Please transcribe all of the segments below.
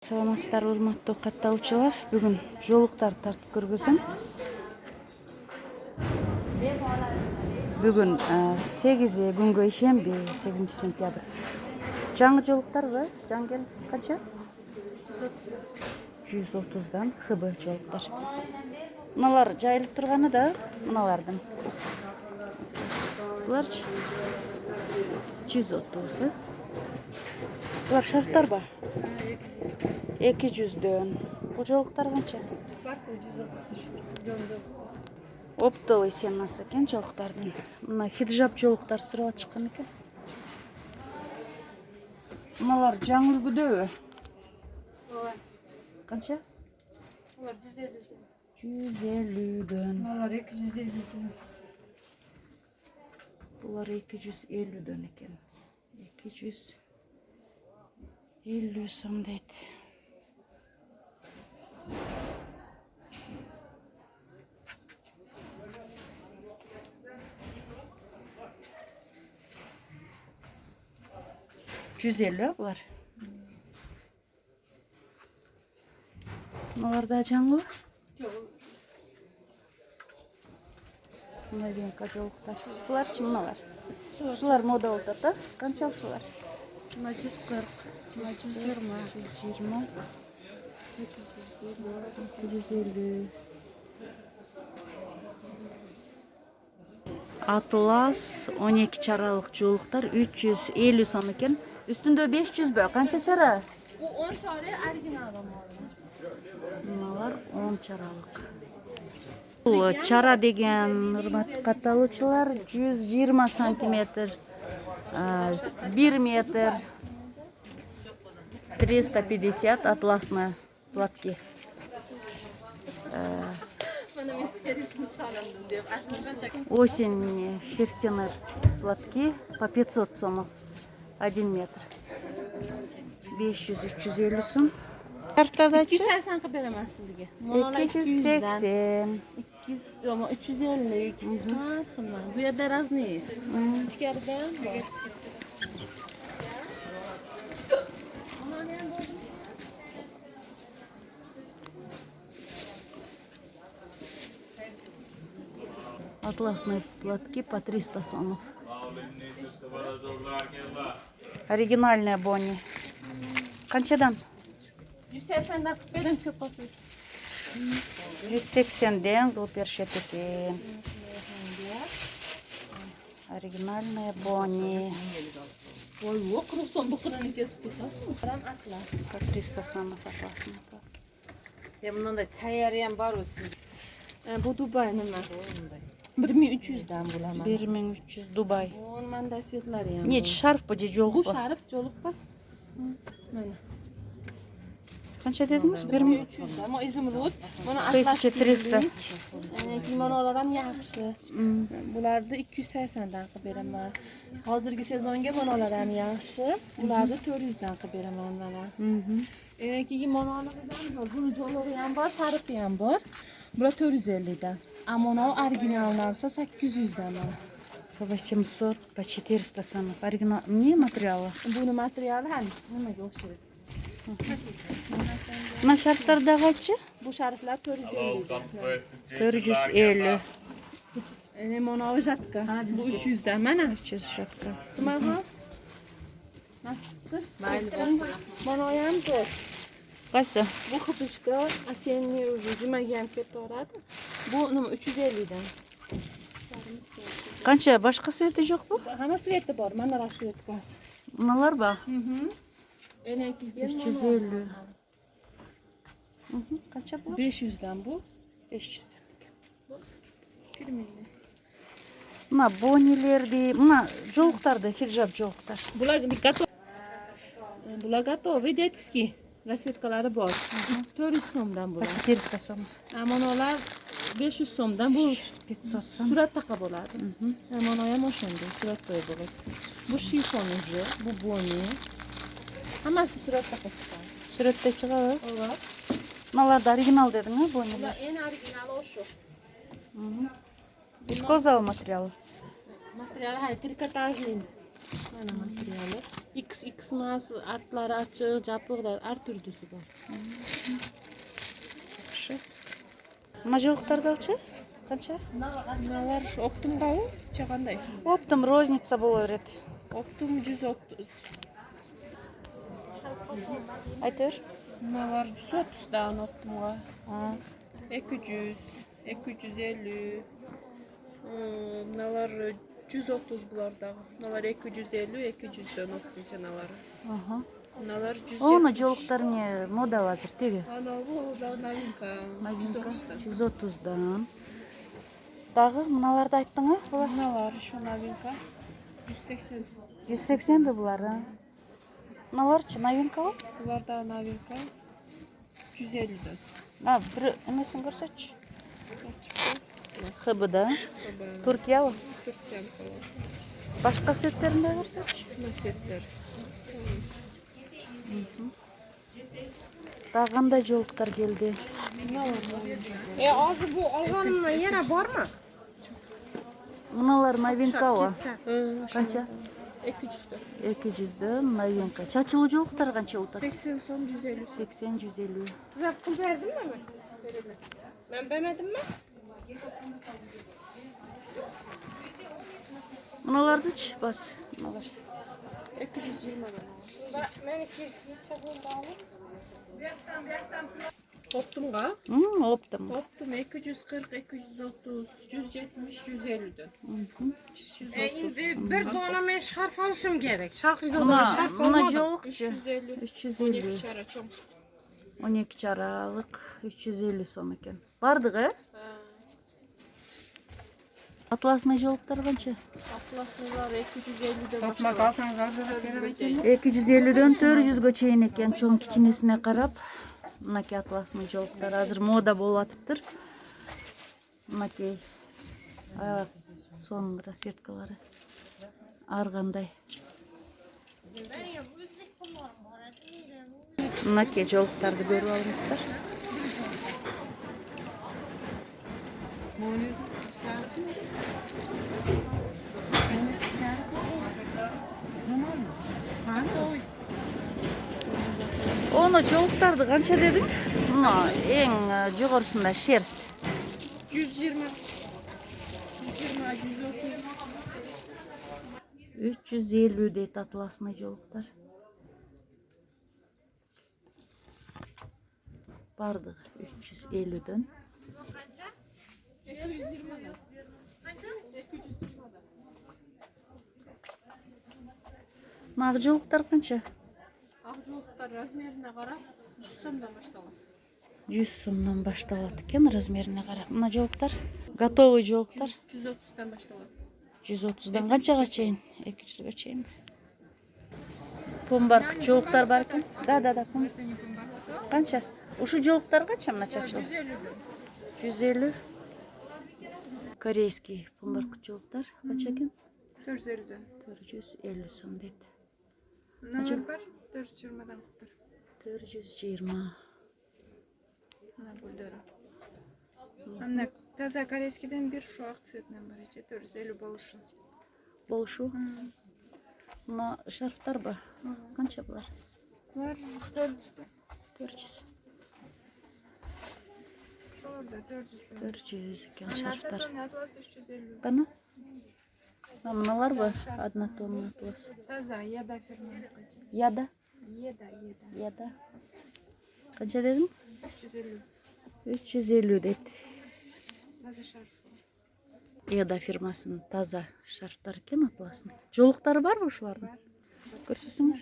Саламатсыздар, урматтуу катталуучулар. Бүгүн жолуктар тартып көргөзөм. Бүгүн 8 күнгө ишемби, 8 сентябрь. Жаңы жолуктарбы? Жаңы канча? 130дан ХБ жолуктар. Мыналар жайылып турганы да, мыналардын. Буларчы 130. Булар шарттарбы? 200дөн. Бул жолуктар канча? 133. Оптовый сенасы экен жолуктардын. Мына хиджаб жолуктар сурап чыккан экен. Мыналар жаңы үлгүдөбү? Ооба. Канча? Булар 150. 150дөн. Булар 250. Булар 250дөн экен. 250 сом дейт. Булар. Мыналар да жаңы. Новинка жолуктар. Буларчы мыналар? Ушулар мода болуп да? Канча ушулар? 140, 120, 250. Атлас 12 чаралык жолуктар 350 сом экен. Үстүндө 500 бö? Канча чара? Bu 10 çare orijinal ama. Мыналар 10 чаралык. Бул чара деген, урматтуу катталуучулар, 120 сантиметр, 1 метр, 350 атласные платки. Осень шерстяные платки по 500 сомов, 1 метр. 500-350 сом. Kartadaki 280 veremez sizge. 280. 200 ama 350. Ha, tamam. Bu ya da raz ne? İçeriden mi? Атласные платки по 300 сомов. Оригинальная Бонни. Канчадан? 180'den verin köpasız. 180ден бул першет экен. Оригинальная Бонни. Ой, o kruson bu kadar kesip tutasın. Ram atlas. По 300 сомов атласные платки. Ya bundan da tayarıyan var o siz. Bu Dubai'nin mi? 1300'den bulamam. 1300 Дубай. Onun da svetler yani. Нет, шарф поди Bu жолук. şarif çoluk bas. Mana. Канча дедиңиз? 1300 ama İzmir. Bunu atlas. 1300. Kimonolar ham yaxshi. Bularda 280dan qilib beraman. Hozirgi sezonga monolar ham yaxshi. Bularni 400dan qilib beraman mana. Kimonolarimiz ham bor. Buni jo'lori ham bor, sharifi ham bor. Bular 450dan. Ammo original narsa 800dan mana. По 800, по 400 сомов. Оригинал. Не материалы. Buni materiali ham nimaga o'xshaydi? Мына шарфтардагычы? Bu shariflar 450 dan. 450. Monovi jatka. Bu 300dan mana. 300 шапка. Smaha. Nasipsi? Mayli Monovi ham zo'r. Qaysi? Bu xipishka осенний уже zimaga ham ketaveradi. Bu nima 350dan. Qancha boshqa sveti yo'qmi? Hamma sveti bor. Mana rasvetkasi. Mınalar bor. Enakiga 350. Qancha bu? 500dan bu. 500. Kirmaydi. Mına bonilerdi, mına joluktardı, hijab joluktar. Bular готов. Bular готов. Vedetski rasvetkalari bor. 400 so'mdan По bular. 400 сом. Monolar 500 so'mdan. Bu 500 сом. surat taqa bo'ladi. Mono ham o'shanda surat qo'yib bo'ladi. Bu shifon uje, bu boni. Hammasi surat taqa chiqadi. Suratda chiqadi. Ova. Mınalarda original dedin mi boniler? En originali o'sha. Вискозовый материал. Materiali hay trikotajli. Mana materiali. XX mas artlari açıq, jabıqlar, ar türdüsü var. Yaxşı. Mına jolуктардачы? Qancha? Nalar optum qalı, çaqanday. Optum rozница bola berет. Optum 130. Aytır. Nalar 130 dan optumga. Ha. 200, 250. Nalar 130 bularda. Nalar 250, 200'den optum senalari. Aha. Nalar 100. Оны жолуктар не мода азыр теги. Ana bu da новинка. 130'dan. 130-дан. Дагы мыналарды айттың, булар? Nalar şu новинка. 180. 180 бе булар? Мыналарчы новинкабы? Bunlar da новинка. 150'den. А, бир эмесин көрсөтчү. ХБ-да. Туркиябы? Türkçem falan. Башка сеттеринде көрсөтчү. Nasetler. Дагы кандай жолуктар келди? Ağzı bu alganına yere var mı? Мыналар новинкабы? Канча? 200'den. 200-дөн новинка. Чачылуу жолуктар канча болот? 80 son 150. 80-150. Size pul verdin mi? Ben vermedim mi? Мыналардычы бас? Мыналар. 220'den. Benimki çakıl bağlı. Optumga. Оптом. Optum 240, 230, 170, 150'den. Şimdi bir dona men şarf alışım gerek. Şarf Мына, şarf мына almadım. жолук 350. 350. Çara çok. 12 чаралык 350 сом экен. Бардык, э? Атласный жолуктар канча? Atlaslılar 250'de Topmak başlar. alsan zaten 250-дөн 400гө чейин экен, чоң кичинесине карап. Мынакей атласный жолуктар азыр мода болуп атыптыр. Мынакей аяк сон расцветкалары ар кандай. Мынакей жолуктарды көрүп алыңыздар. Оны жолуктарды канча дедиң? Мына эң жогорусунда шерсть. 120. 120, 130. 350 дейт атласный жолуктар. Бардык 350-дөн. 220'den. Нагы жолуктар канча? Akçoluklar razmerine karab 100 somdan başladı. 100 сомдон башталат экен размерине карап. Мына жолуктар готовый жолуктар 130'dan başladı. 130-дан канчага чейин? 200гө чейинби? Помбарк жолуктар бар экен. Да. Канча? Ушу жолуктар канча мына чачылып? 150. Корейский помбарк жолуктар канча экен? 450'den. 450 сом дейт. Nalar var? 420'dan kupar. 420. Ana buldara. Ana taza koreyskiden bir şu aktsetinden var. 450 boluşun. Болушу. Мына шарфтар бар. Канча булар? Var 400'den. 400. Şurada 400'den. 400 экен шарфтар. Atlas 350. Кана? Мыналар бар? Однотонный атлас. Taza Yada firmanın. Яда? Yeda. Яда. Канча дедим? 350. 350 дейт. Taza şarfı. Яда фирмасынын таза шарфтар экен атластын. Жолуктары барбы ушулардын? Көрсөтсөңөр.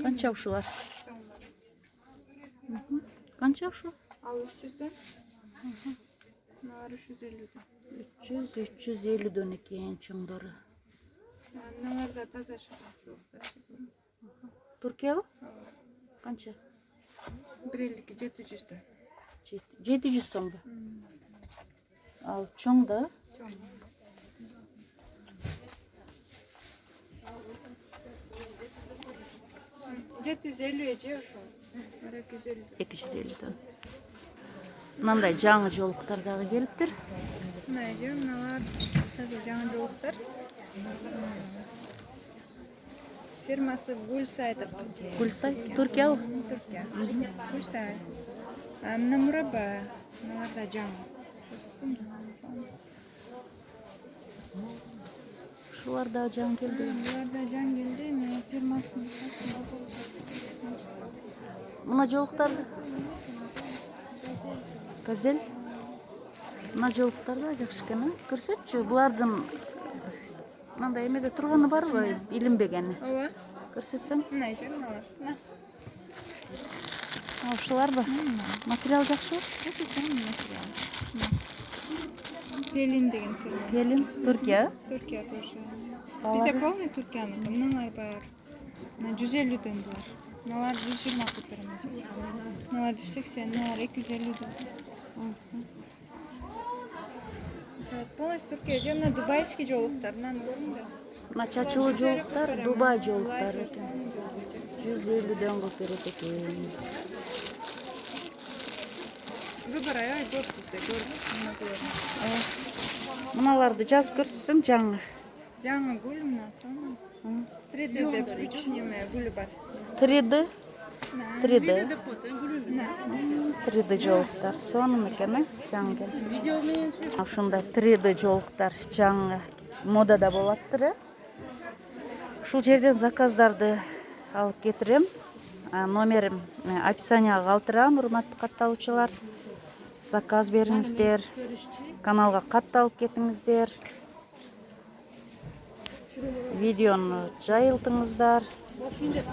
Канча ушулар? Канча ушул? Al 300'den. Nar 350'den. 300-350 экен чоңдору. Nalar da taza şarfı. Туркиябы? Канча? 150 700'den. 700 сомбу. Ал чоң да? 750'ye şu. 250. 250'ден. Мындай жаңы жолуктар дагы келиптир. Мынайжы, мыналар жаңы жолуктар. Фирмасы Гульсай деп Түркия. Гульсай, Түркия. Түркия. Гульсай. Мына мураба, мыналар да жаңы. Шулар дагы жаңы келди. Булар да жаңы келди. Мына фирмасы. Мына жолуктар Газель. Мына жолуктар да жакшы экен, көрсөтчү. Булардын мындай эмеде турганы барбы, илинбегени. Ооба. Көрсөтсөң. Мынайжы, мыналар. Мына. Ушуларбы? Материал жакшыбы? материал. Pelin деген фирма. Pelin, Түркия. Түркия тоже. Bizde полный Türkiye'nin. Мыналар бар. Мына 150'ден булар. Мыналар 120 кутырмыз. Мыналар 180, мыналар 250'ден. Полностью Türkiye. Жана дубайский жолуктар. Мынаны көрүңдүр. Мына чачылуу жолуктар, Дубай жолуктары экен. 150'ден кылып берет экен. Выбор ай көп бизде көрүп. Мыналарды жазып көрсөтсөң жаңы. Жаңы гүл мына соны. 3D деп 3 неме гүлү бар. 3D. 3D. 3D Мына. жолуктар. Сонун экен, жаңы келди. Ушундай 3D жолуктар жаңы модада болуптур. Ушул жерден заказдарды алып кетирем. Номерим описанияга калтырам, урматтуу катталуучулар. Заказ бериңиздер. Каналга катталып кетиңиздер. Видеону жайылтыңыздар.